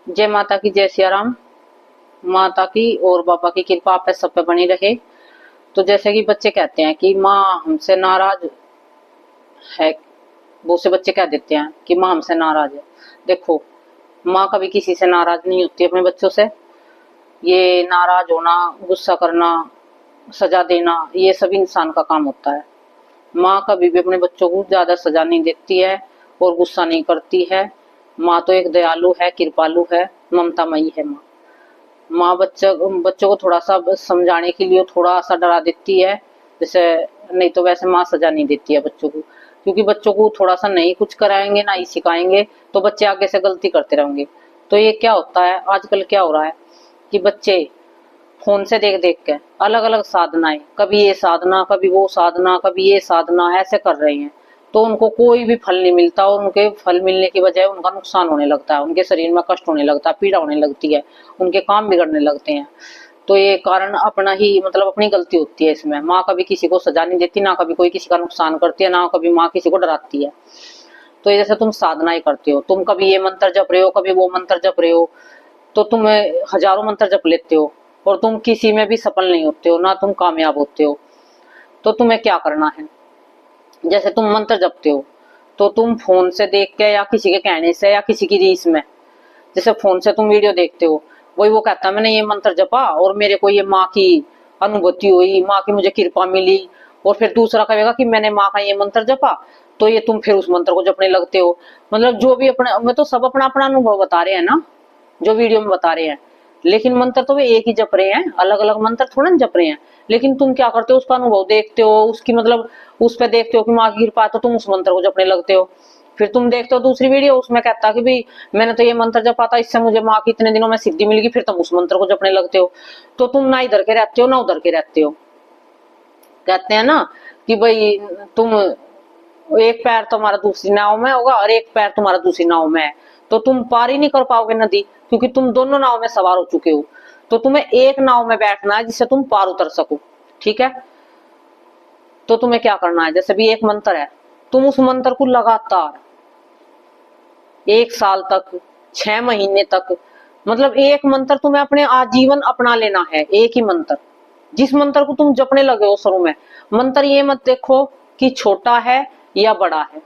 जय माता की, जय सिया राम। माता की और बाबा की कृपा आप पे सब पे बनी रहे। तो जैसे कि बच्चे कहते हैं कि माँ हमसे नाराज है, बहुत से बच्चे कह देते हैं कि माँ हमसे नाराज है। देखो, माँ कभी किसी से नाराज नहीं होती अपने बच्चों से। ये नाराज होना, गुस्सा करना, सजा देना, ये सब इंसान का काम होता है। माँ कभी भी अपने बच्चों को ज्यादा सजा नहीं देती है और गुस्सा नहीं करती है। माँ तो एक दयालु है, कृपालु है, ममतामयी है माँ। माँ बच्चों को थोड़ा सा समझाने के लिए थोड़ा सा डरा देती है, जैसे नहीं तो वैसे माँ सजा नहीं देती है बच्चों को। क्योंकि बच्चों को थोड़ा सा नहीं कुछ कराएंगे ना ही सिखाएंगे तो बच्चे आगे से गलती करते रहेंगे। तो ये क्या होता है, आजकल क्या हो रहा है कि बच्चे फोन से देख देख के अलग अलग साधनाएं, कभी ये साधना कभी वो साधना कभी ये साधना ऐसे कर रहे हैं। तो उनको कोई भी फल नहीं मिलता और उनके फल मिलने की बजाय उनका नुकसान होने लगता है, उनके शरीर में कष्ट होने लगता है, पीड़ा होने लगती है, उनके काम बिगड़ने लगते हैं। तो ये कारण अपना ही मतलब अपनी गलती होती है इसमें। माँ कभी किसी को सजा नहीं देती, ना कभी कोई किसी का नुकसान करती है, ना कभी माँ किसी को डराती है। तो ये जैसे तुम साधनाएं करते हो, तुम कभी ये मंत्र जप रहे हो कभी वो मंत्र जप रहे हो, तो तुम हजारों मंत्र जप लेते हो और तुम किसी में भी सफल नहीं होते हो, ना तुम कामयाब होते हो। तो तुम्हें क्या करना है, जैसे तुम मंत्र जपते हो तो तुम फोन से देख के या किसी के कहने से या किसी की रीस में, जैसे फोन से तुम वीडियो देखते हो, वही वो कहता है मैंने ये मंत्र जपा और मेरे को ये माँ की अनुभूति हुई, माँ की मुझे कृपा मिली। और फिर दूसरा कहेगा कि मैंने माँ का ये मंत्र जपा, तो ये तुम फिर उस मंत्र को जपने लगते हो। मतलब जो भी अपने में तो सब अपना अपना अनुभव बता रहे हैं ना, जो वीडियो में बता रहे हैं। लेकिन मंत्र तो वे एक ही जप रहे हैं, अलग अलग मंत्र थोड़ा ना जप रहे हैं। लेकिन तुम क्या करते हो, उसका अनुभव देखते हो, उसकी मतलब उस पर देखते हो कि माँ की कृपा है, तो तुम उस मंत्र को जपने लगते हो। फिर तुम देखते हो दूसरी वीडियो, उसमें कहता कि भाई मैंने तो ये मंत्र जपा था, इससे मुझे माँ की इतने दिनों में सिद्धि मिल गई, फिर तुम उस मंत्र को जपने लगते हो। तो तुम ना इधर के रहते हो ना उधर के रहते हो। कहते हैं ना कि भाई तुम एक पैर तुम्हारा दूसरी नाव में होगा और एक पैर तुम्हारा दूसरी नाव में है, तो तुम पार ही नहीं कर पाओगे नदी, क्योंकि तुम दोनों नाव में सवार हो चुके हो। तो तुम्हें एक नाव में बैठना है जिससे तुम पार उतर सको। ठीक है, तो तुम्हें क्या करना है, जैसे भी एक मंत्र है, तुम उस मंत्र को लगातार 1 साल तक, 6 महीने तक, मतलब एक मंत्र तुम्हें अपने आजीवन अपना लेना है, एक ही मंत्र। जिस मंत्र को तुम जपने लगे हो शुरू में, मंत्र ये मत देखो कि छोटा है या बड़ा है।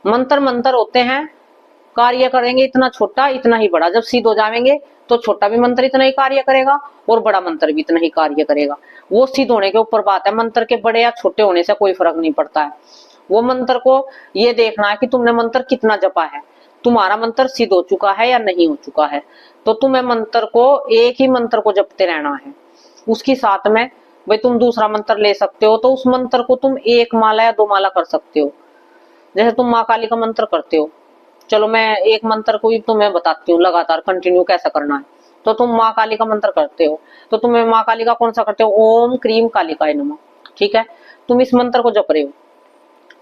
मंत्र मंत्र होते हैं, कार्य करेंगे इतना छोटा इतना ही बड़ा, जब सिद्ध हो जाएंगे तो छोटा भी मंत्र इतना ही कार्य करेगा और बड़ा मंत्र भी इतना ही कार्य करेगा। वो सिद्ध होने के ऊपर बात है, मंत्र के बड़े या छोटे होने से कोई फर्क नहीं पड़ता है। वो मंत्र को ये देखना है कि तुमने मंत्र कितना जपा है, तुम्हारा मंत्र सिद्ध हो चुका है या नहीं हो चुका है। तो तुम्हें मंत्र को, एक ही मंत्र को जपते रहना है। उसके साथ में भाई तुम दूसरा मंत्र ले सकते हो, तो उस मंत्र को तुम 1 माला या 2 माला कर सकते हो। जैसे तुम माँ काली का मंत्र करते हो, चलो मैं एक मंत्र को भी तुम्हें बताती हूँ लगातार कंटिन्यू कैसा करना है। तो तुम माँ काली का मंत्र करते हो, तो तुम्हें माँ काली का कौन सा करते हो, ओम क्रीम कालिकाय नमः। ठीक है, तुम इस मंत्र को जप रहे हो,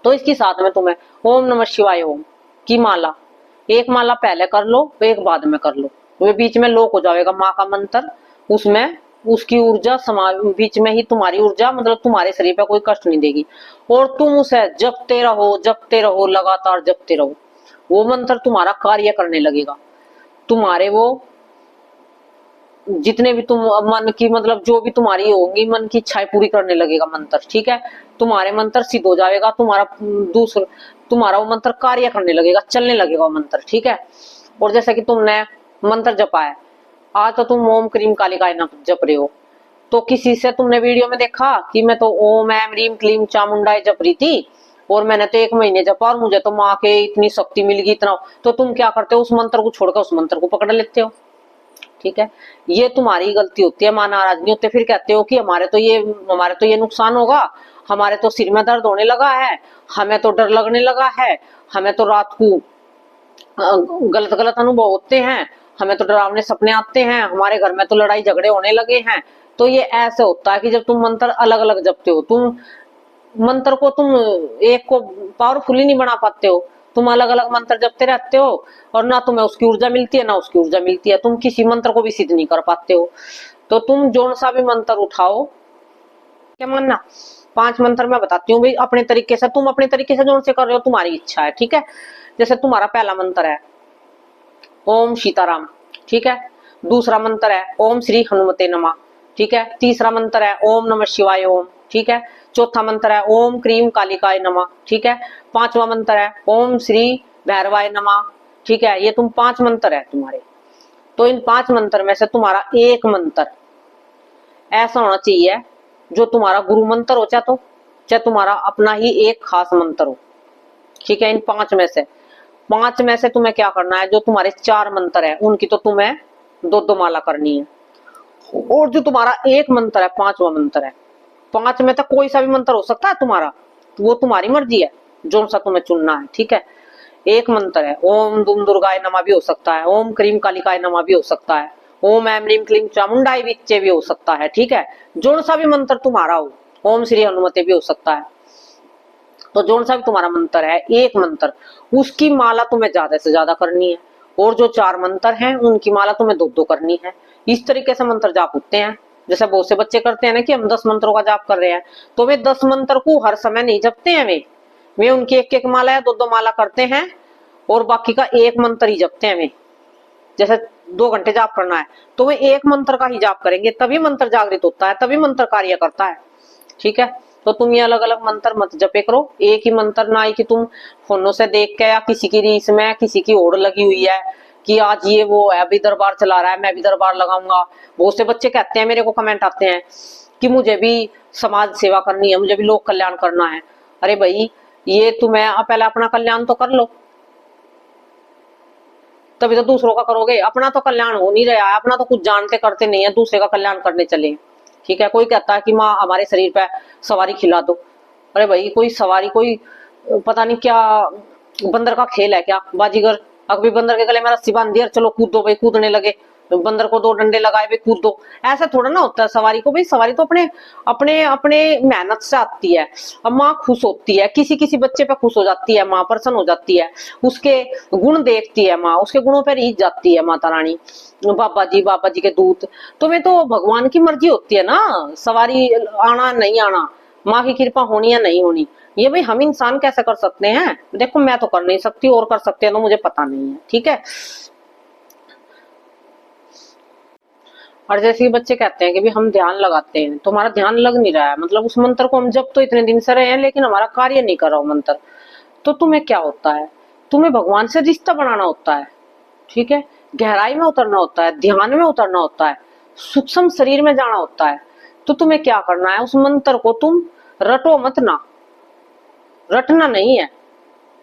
तो इसके साथ में तुम्हें ओम नमः शिवाय ओम की माला, एक माला पहले कर लो एक बाद में कर लो, वे बीच में लोक हो जाएगा माँ का मंत्र। उसमें उसकी ऊर्जा समा, बीच में ही तुम्हारी ऊर्जा मतलब तुम्हारे शरीर पे कोई कष्ट नहीं देगी। और तुम उसे जपते रहो लगातार जपते रहो। वो मंत्र तुम्हारा कार्य करने लगेगा, तुम्हारे वो जितने भी तुम मन की मतलब जो भी तुम्हारी होंगी मन की इच्छाएं पूरी करने लगेगा मंत्र। ठीक है, तुम्हारे मंत्र सिद्ध हो जाएगा, तुम्हारा वो मंत्र कार्य करने लगेगा, चलने लगेगा वो मंत्र। ठीक है, और जैसे कि तुमने मंत्र जपा है, आज तो तुम ओम क्रीम कालिकाय नमः जप रहे हो, तो किसी से तुमने वीडियो में देखा कि मैं तो ओम एम रीम क्लीम चामुंडाई जप रही थी और मैंने तो 1 महीने जपा और मुझे तो माँ के इतनी शक्ति मिल गई इतना, तो तुम क्या करते हो, उस मंत्र को छोड़कर उस मंत्र को पकड़ लेते हो। ठीक है, ये तुम्हारी गलती होती है, माँ नाराज नहीं होते, फिर कहते हो कि हमारे तो ये नुकसान होगा, हमारे तो सिर में दर्द होने लगा है, हमें तो डर लगने लगा है, हमें तो रात को गलत गलत अनुभव होते हैं, हमें तो डरावने सपने आते हैं, हमारे घर में तो लड़ाई झगड़े होने लगे हैं। तो ये ऐसे होता है कि जब तुम मंत्र अलग अलग जपते हो, तुम मंत्र को तुम एक को पावरफुली नहीं बना पाते हो, तुम अलग अलग मंत्र जपते रहते हो और ना तुम्हें उसकी ऊर्जा मिलती है ना उसकी ऊर्जा मिलती है, तुम किसी मंत्र को भी सिद्ध नहीं कर पाते हो। तो तुम जोन सा भी मंत्र उठाओ, क्या मानना, 5 मंत्र मैं बताती हूँ भाई अपने तरीके से, तुम अपने तरीके से जोन से कर रहे हो तुम्हारी इच्छा है। ठीक है, जैसे तुम्हारा पहला मंत्र है ओम सीताराम। ठीक है। दूसरा मंत्र है ओम श्री हनुमते नमः, ठीक है। तीसरा मंत्र है ओम नमः शिवाय ओम, ठीक है। चौथा मंत्र है ओम क्रीम कालिकाय नमः, ठीक है। पांचवा मंत्र है ओम श्री भैरवाय नमः, ठीक है। ये तुम 5 मंत्र है तुम्हारे। तो इन 5 मंत्र में से तुम्हारा एक मंत्र ऐसा होना चाहिए जो तुम्हारा गुरु मंत्र हो, चाहे तुम्हारा अपना ही एक खास मंत्र हो, ठीक है। इन 5 में से तुम्हें क्या करना है, जो तुम्हारे 4 मंत्र है उनकी तो तुम्हें 2-2 माला करनी है, और जो तुम्हारा एक मंत्र है 5वां मंत्र है, 5 में तो कोई सा भी मंत्र हो सकता है तुम्हारा, वो तुम्हारी मर्जी है जो सा तुम्हें चुनना है, ठीक है। एक मंत्र है ओम दुम दुर्गाय नमः भी हो सकता है, ओम क्रीम कालिकाय नमः भी हो सकता है, ओम ऐम रीम क्लीम चामुंडाई विच्चे भी हो सकता है, ठीक है। जो सा भी मंत्र तुम्हारा हो, ओम श्री हनुमते भी हो सकता है। तो जो सा भी तुम्हारा मंत्र है, एक मंत्र, उसकी माला तुम्हें ज्यादा से ज्यादा करनी है, और जो 4 मंत्र हैं उनकी माला तुम्हें 2-2 करनी है। इस तरीके से मंत्र जाप होते हैं। जैसे बहुत से बच्चे करते हैं ना कि हम 10 मंत्रों का जाप कर रहे हैं, तो वे 10 मंत्र को हर समय नहीं जपते हैं, वे उनकी एक माला या 2-2 माला करते हैं, और बाकी का एक मंत्र ही जपते हैं वे। जैसे 2 घंटे जाप करना है तो वे एक मंत्र का ही जाप करेंगे, तभी मंत्र जागृत होता है, तभी मंत्र कार्य करता है, ठीक है। तो तुम ये अलग अलग मंत्र मत जपे करो, एक ही मंत्र, ना ही कि तुम फोनों से देख के या किसी की रीस में किसी की ओढ़ लगी हुई है कि आज ये वो है अभी दरबार चला रहा है मैं भी दरबार लगाऊंगा। बहुत से बच्चे कहते हैं, मेरे को कमेंट आते हैं कि मुझे भी समाज सेवा करनी है, मुझे भी लोक कल्याण करना है। अरे भाई, ये तुम्हें पहले अपना कल्याण तो कर लो, तभी तो दूसरों का करोगे। अपना तो कल्याण हो नहीं रहा है, अपना तो कुछ जानते करते नहीं है, दूसरे का कल्याण करने चले, ठीक है। कोई कहता है कि माँ हमारे शरीर पे सवारी खिला दो। अरे भाई, कोई सवारी, कोई पता नहीं क्या बंदर का खेल है क्या, बाजीगर। अभी बंदर के गले में रस्सी बांध दी, चलो कूद दो भाई, कूदने लगे, बंदर को 2 डंडे लगाए भाई कूद दो। ऐसा थोड़ा ना होता है सवारी को, भाई सवारी तो अपने अपने अपने मेहनत से आती है। अब माँ खुश होती है, किसी किसी बच्चे पे खुश हो जाती है माँ, प्रसन्न हो जाती है, उसके गुण देखती है माँ, उसके गुणों पर रीझ जाती है माता रानी, बाबा जी के दूत। तो वे तो भगवान की मर्जी होती है ना, सवारी आना नहीं आना, माँ की कृपा होनी या नहीं होनी, ये भाई हम इंसान कैसे कर सकते हैं। देखो मैं तो कर नहीं सकती, और कर सकते हैं तो मुझे पता नहीं है, ठीक है। और जैसे कि बच्चे कहते हैं कि भी हम ध्यान लगाते हैं, तो हमारा ध्यान लग नहीं रहा है, मतलब उस मंत्र को हम जब तो इतने दिन से रहे हैं लेकिन हमारा कार्य नहीं कर रहा मंत्र। तो तुम्हें क्या होता है, तुम्हें भगवान से रिश्ता बनाना होता है, ठीक है। गहराई में उतरना होता है, ध्यान में उतरना होता है, सूक्ष्म शरीर में जाना होता है। तो तुम्हें क्या करना है, उस मंत्र को तुम रटो मत ना, रटना नहीं है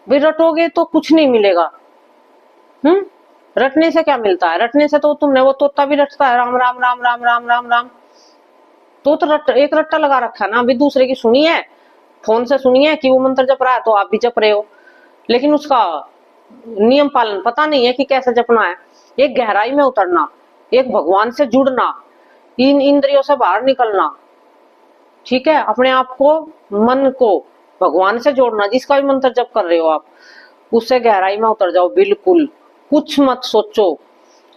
भाई, रटोगे तो कुछ नहीं मिलेगा। रटने से क्या मिलता है, रटने से तो तुमने, वो तोता भी रटता है राम राम राम राम राम राम राम, तो एक रट्टा लगा रखा है ना। अभी दूसरे की सुनी है, फोन से सुनी है कि वो मंत्र जप रहा है तो आप भी जप रहे हो, लेकिन उसका नियम पालन पता नहीं है कि कैसे जपना है। एक गहराई में उतरना, एक भगवान से जुड़ना, इन इंद्रियों से बाहर निकलना, ठीक है। अपने आप को, मन को भगवान से जोड़ना, जिसका भी मंत्र जप कर रहे हो आप, उससे गहराई में उतर जाओ बिल्कुल। कुछ मत सोचो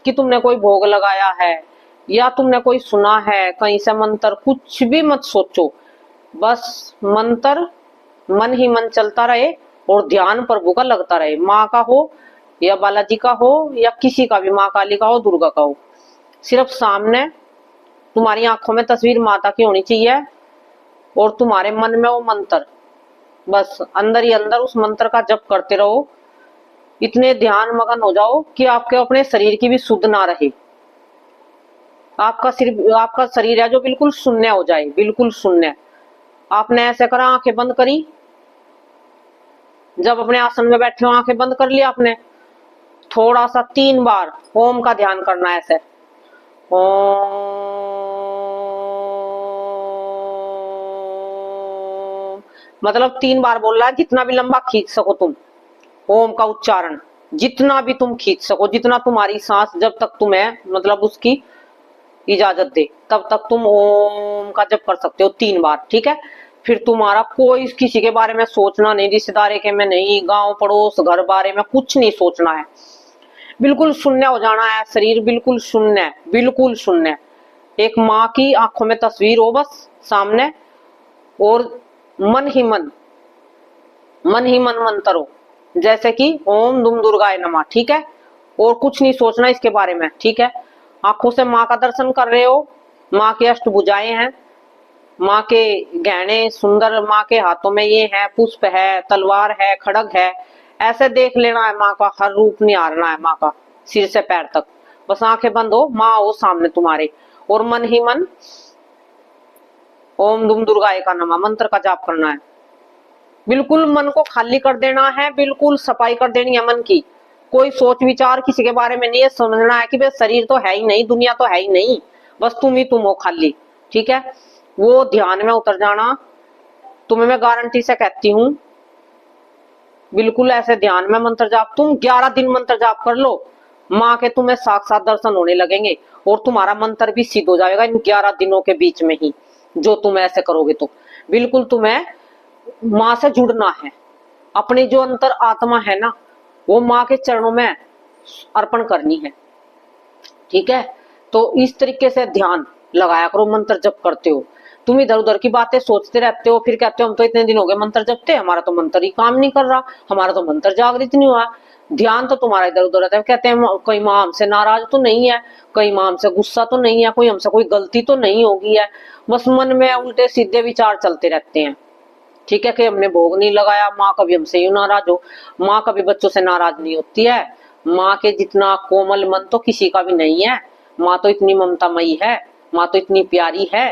कि तुमने कोई भोग लगाया है या तुमने कोई सुना है कहीं से मंत्र, कुछ भी मत सोचो। बस मंत्र मन ही मन चलता रहे और ध्यान प्रभु का लगता रहे, माँ का हो या बालाजी का हो या किसी का भी, माँ काली का हो, दुर्गा का हो। सिर्फ सामने तुम्हारी आंखों में तस्वीर माता की होनी चाहिए और तुम्हारे मन में वो मंत्र, बस अंदर ही अंदर उस मंत्र का जप करते रहो। इतने ध्यान मगन हो जाओ कि आपके अपने शरीर की भी सुध ना रहे, आपका शरीर है जो बिल्कुल शून्य हो जाए, बिल्कुल शून्य। आपने ऐसे करा, आंखें बंद करी, जब अपने आसन में बैठे हो आंखें बंद कर लिया आपने, थोड़ा सा 3 बार ओम का ध्यान करना है ऐसे, ओम, मतलब 3 बार बोल रहा है, जितना भी लंबा खींच सको तुम ओम का उच्चारण, जितना भी तुम खींच सको, जितना तुम्हारी सांस जब तक तुम्हें मतलब उसकी इजाजत दे तब तक तुम ओम का जप कर सकते हो 3 बार, ठीक है। फिर तुम्हारा कोई किसी के बारे में सोचना नहीं, रिश्तेदार के में नहीं, गांव पड़ोस घर बारे में कुछ नहीं सोचना है, बिल्कुल शून्य हो जाना है, शरीर बिल्कुल शून्य, बिल्कुल शून्य। एक माँ की आंखों में तस्वीर हो बस सामने, और मन ही मन मंत्र हो, जैसे कि ओम दुम दुर्गाय नमः, ठीक है। और कुछ नहीं सोचना इसके बारे में, ठीक है। आंखों से माँ का दर्शन कर रहे हो, माँ की अष्टभुजाएं हैं, माँ के गहने सुंदर, माँ के हाथों में ये है, पुष्प है, तलवार है, खड़ग है, ऐसे देख लेना है। माँ का हर रूप निहारना है, माँ का सिर से पैर तक। बस आंखें बंद हो, माँ हो सामने तुम्हारे, और मन ही मन ओम दुम दुर्गाए का नमः मंत्र का जाप करना है। बिल्कुल मन को खाली कर देना है, बिल्कुल सफाई कर देनी है मन की। कोई सोच विचार किसी के बारे में नहीं है। समझना है कि भाई शरीर तो है ही नहीं, दुनिया तो है ही नहीं, बस तुम ही तुम हो खाली, ठीक है। वो ध्यान में उतर जाना, तुम्हें मैं गारंटी से कहती हूँ। बिल्कुल ऐसे ध्यान में मंत्र जाप, तुम 11 दिन मंत्र जाप कर लो, माँ के तुम्हें साक्षात दर्शन होने लगेंगे, और तुम्हारा मंत्र भी सिद्ध हो जाएगा इन 11 दिनों के बीच में ही, जो तुम ऐसे करोगे तो। बिल्कुल तुम्हें माँ से जुड़ना है, अपनी जो अंतर आत्मा है ना, वो माँ के चरणों में अर्पण करनी है, ठीक है। तो इस तरीके से ध्यान लगाया करो मंत्र जप करते हो। तुम इधर उधर की बातें सोचते रहते हो, फिर कहते हो हम तो इतने दिन हो गए मंत्र जपते, हमारा तो मंत्र ही काम नहीं कर रहा, हमारा तो मंत्र जागृत नहीं हुआ। ध्यान तो तुम्हारा इधर उधर रहता है। कहते हैं कहीं माँ हमसे नाराज तो नहीं है, कहीं माँ हमसे गुस्सा तो नहीं है, कोई हमसे कोई गलती तो नहीं होगी है। बस मन में उल्टे सीधे विचार चलते रहते हैं, ठीक है, कि हमने भोग नहीं लगाया, माँ कभी हमसे यूं नाराज हो। माँ कभी बच्चों से नाराज नहीं होती है। माँ के जितना कोमल मन तो किसी का भी नहीं है। माँ तो इतनी ममतामयी है, माँ तो इतनी प्यारी है,